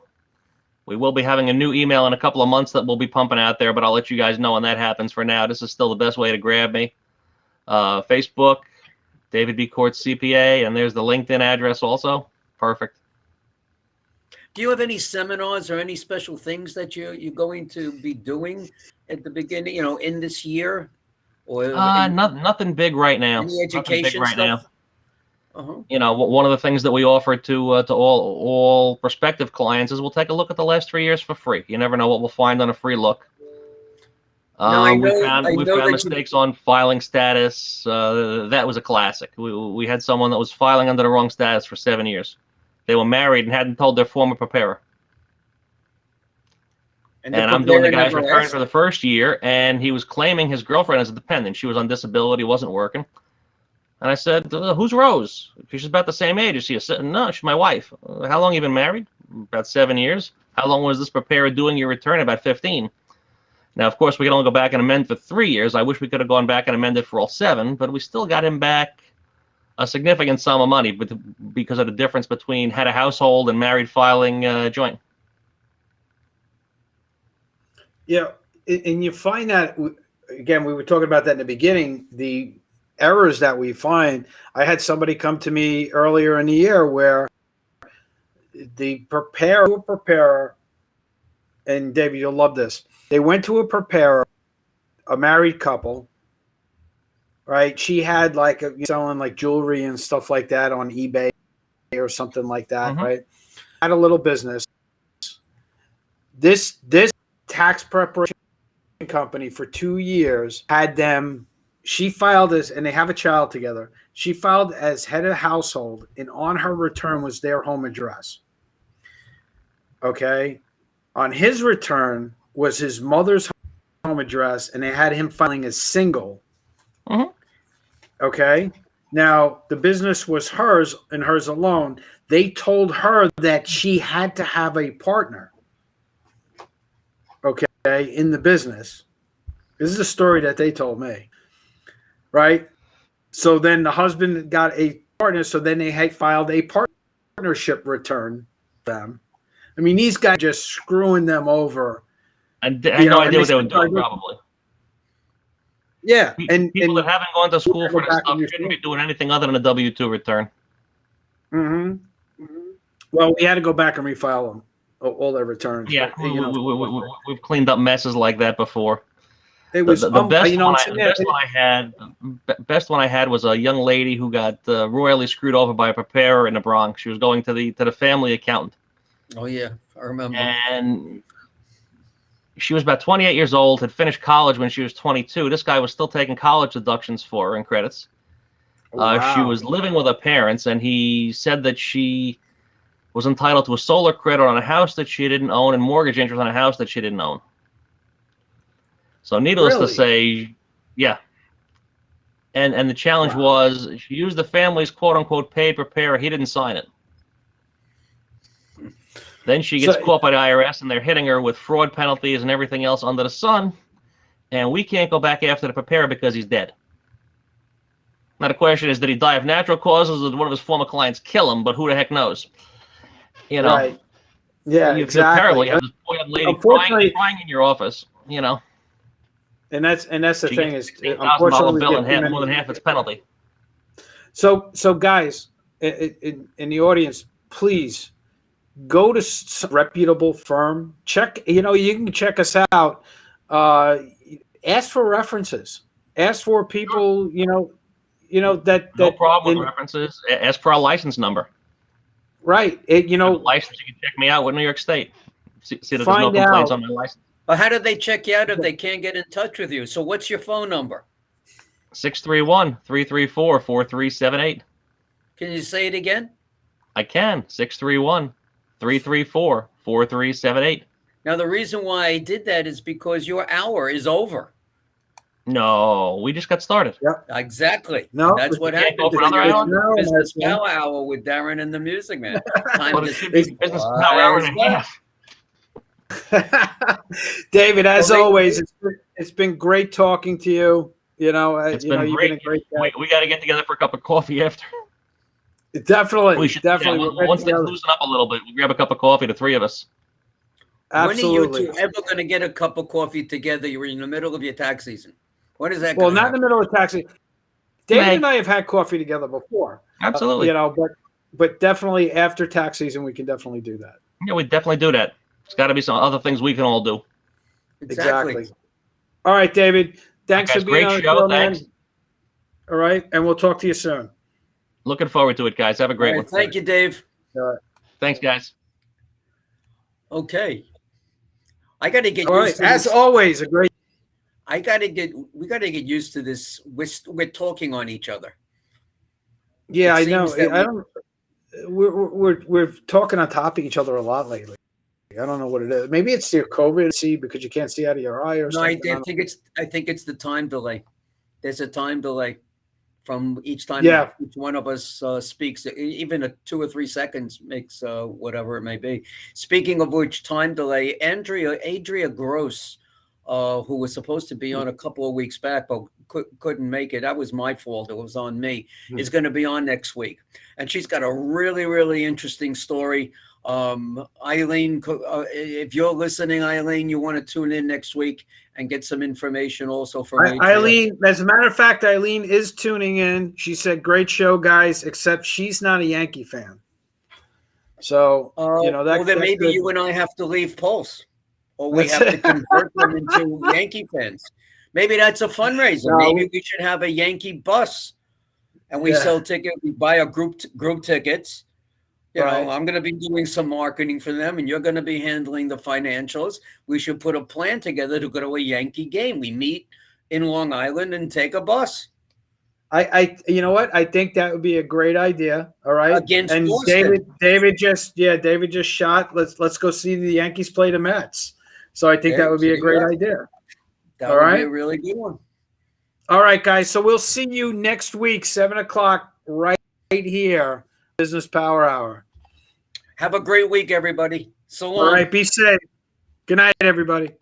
We will be having a new email in a couple of months that we'll be pumping out there, but I'll let you guys know when that happens. For now, this is still the best way to grab me. Facebook, David B. Korcz CPA, and there's the LinkedIn address also. Perfect. Do you have any seminars or any special things that you're going to be doing at the beginning, in this year? Or nothing big right now. Any education right stuff? Now. One of the things that we offer to all prospective clients is we'll take a look at the last 3 years for free. You never know what we'll find on a free look. We found mistakes on filing status. That was a classic. We had someone that was filing under the wrong status for 7 years. They were married and hadn't told their former preparer. And I'm doing the guy's return for the first year, and he was claiming his girlfriend as a dependent. She was on disability, wasn't working. And I said, who's Rose? She's about the same age as she is. No, she's my wife. How long you been married? About 7 years. How long was this preparer doing your return? About 15. Now, of course, we can only go back and amend for 3 years. I wish we could have gone back and amended for all 7, but we still got him back a significant sum of money because of the difference between head of household and married filing joint. Yeah, and you find that, again, we were talking about that in the beginning, the errors that we find. I had somebody come to me earlier in the year where the preparer, and David, you'll love this. They went to a preparer, a married couple, right? She had selling like jewelry and stuff like that on eBay or something like that, right? Had a little business. This tax preparation company for 2 years had them. She filed as, and they have a child together. She filed as head of household, and on her return was their home address. Okay, on his return was his mother's home address, and they had him filing as single. Okay, now the business was hers and hers alone. They told her that she had to have a partner. Okay, in the business. This is a story that they told me. Right? So then the husband got a partner, so then they had filed a partnership return for them. I mean, these guys just screwing them over. I had no idea what they were doing, probably. Yeah. People that haven't gone to school for this stuff shouldn't be doing anything other than a W-2 return. Well, we had to go back and refile them, all their returns. Yeah, but, we've cleaned up messes like that before. It was the best one I had was a young lady who got royally screwed over by a preparer in the Bronx. She was going to the family accountant. Oh yeah, I remember. And she was about 28 years old, had finished college when she was 22. This guy was still taking college deductions for her and credits. Wow. She was living with her parents, and he said that she was entitled to a solar credit on a house that she didn't own and mortgage interest on a house that she didn't own. So needless to say, yeah. And the challenge was she used the family's quote-unquote paid preparer. He didn't sign it. Then she gets caught by the IRS, and they're hitting her with fraud penalties and everything else under the sun. And we can't go back after the preparer because he's dead. Now the question is, did he die of natural causes, or did one of his former clients kill him? But who the heck knows? You know. Right. Yeah, you exactly. Terrible. You have this poor lady crying in your office, you know. And that's the thing is, unfortunately, bill and more than half its penalty. So guys in the audience, please go to a reputable firm. Check. You can check us out. Ask for references. Ask for people. That no problem with references. Ask for a license number. Right. License. You can check me out with New York State. See that there's no complaints on my license. Well, how do they check you out if they can't get in touch with you? So what's your phone number? 631-334-4378. Can you say it again? I can. 631-334-4378. Now, the reason why I did that is because your hour is over. No, we just got started. Yep. Exactly. No, that's what happened. Go for another hour? Business Power Hour with Darren and the Music Man. Business Power Hour and a half. David, as always, it's been great talking to you. It's been great. We got to get together for a cup of coffee after. Definitely. We should, definitely. Yeah, once things loosen up a little bit, we'll grab a cup of coffee, the three of us. Absolutely. When are you two ever going to get a cup of coffee together? You're in the middle of your tax season. When is that? Well, not in the middle of tax season. David and I have had coffee together before. Absolutely. But definitely after tax season, we can definitely do that. Yeah, we definitely do that. There's got to be some other things we can all do. Exactly. All right, David. Thanks for being on the show, man. All right, and we'll talk to you soon. Looking forward to it, guys. Have a great one. Thank you, Dave. All right. Thanks, guys. Okay. I got to get used to this. As always, we got to get used to this. We're talking on each other. Yeah, I know. We're talking on top of each other a lot lately. I don't know what it is. Maybe it's your COVID, because you can't see out of your eye or something. I think it's the time delay. There's a time delay from each time each one of us speaks. Even a 2 or 3 seconds makes whatever it may be. Speaking of which, time delay. Adria Gross, who was supposed to be on a couple of weeks back, but couldn't make it. That was my fault. It was on me. Is going to be on next week, and she's got a really, really interesting story. Eileen, if you're listening, Eileen, you want to tune in next week and get some information also from Eileen. As a matter of fact, Eileen is tuning in. She said, "Great show, guys," except she's not a Yankee fan. So then maybe you and I have to leave Pulse, or we have to convert them into Yankee fans. Maybe that's a fundraiser. No. Maybe we should have a Yankee bus, and we sell tickets. We buy a group tickets. You know, I'm going to be doing some marketing for them, and you're going to be handling the financials. We should put a plan together to go to a Yankee game. We meet in Long Island and take a bus. You know what? I think that would be a great idea. All right. Against Boston. David just shot. Let's go see the Yankees play the Mets. So I think that would be a great idea. That would be a really good one. All right, guys. So we'll see you next week, 7:00, right here. Business Power Hour. Have a great week, everybody. So long. All right, be safe. Good night, everybody.